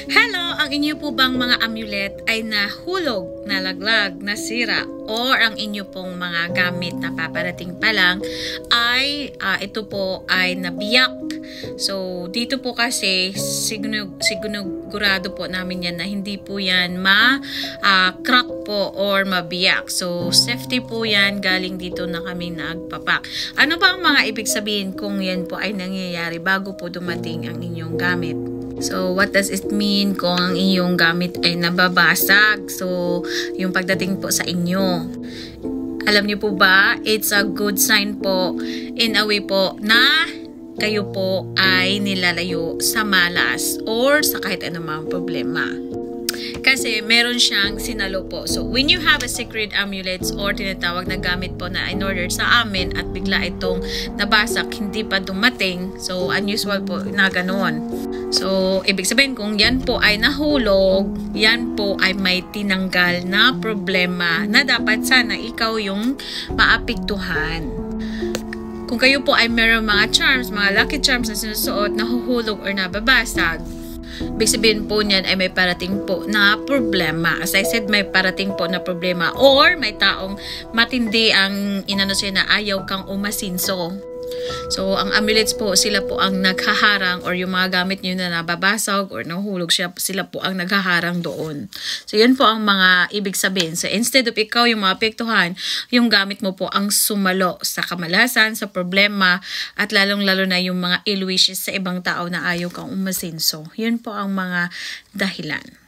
Hello! Ang inyo po bang mga amulet ay nahulog, nalaglag, nasira, or ang inyo pong mga gamit na paparating pa lang ay ito po ay nabiyak? So, dito po kasi sigurado po namin yan na hindi po yan crack po or mabiyak. So, safety po yan. Galing dito na kami nagpapak. Ano ba ang mga ibig sabihin kung yan po ay nangyayari bago po dumating ang inyong gamit? So, what does it mean kung ang iyong gamit ay nababasag? So, yung pagdating po sa inyo. Alam niyo po ba, it's a good sign po in a way po na kayo po ay nilalayo sa malas or sa kahit anumang problema. Kasi meron siyang sinalo po. So, when you have a secret amulets or tinatawag na gamit po na in-order sa amin at bigla itong nabasak, hindi pa dumating. So, unusual po na ganoon. So, ibig sabihin kung yan po ay nahulog, yan po ay may tinanggal na problema na dapat sana ikaw yung maapektuhan. Kung kayo po ay meron mga charms, mga lucky charms na sinusuot, nahuhulog or nababasag, ibig sabihin po niyan ay may parating po na problema. As I said, may parating po na problema or may taong matindi ang inano siya na ayaw kang umasinso. So, ang amulets po, sila po ang naghaharang or yung mga gamit nyo na nababasag or nahulog sila po ang naghaharang doon. So, yun po ang mga ibig sabihin. So, instead of ikaw yung maapektuhan, yung gamit mo po ang sumalo sa kamalasan, sa problema, at lalong-lalo na yung mga ill wishes sa ibang tao na ayaw kang umasinso. Yun po ang mga dahilan.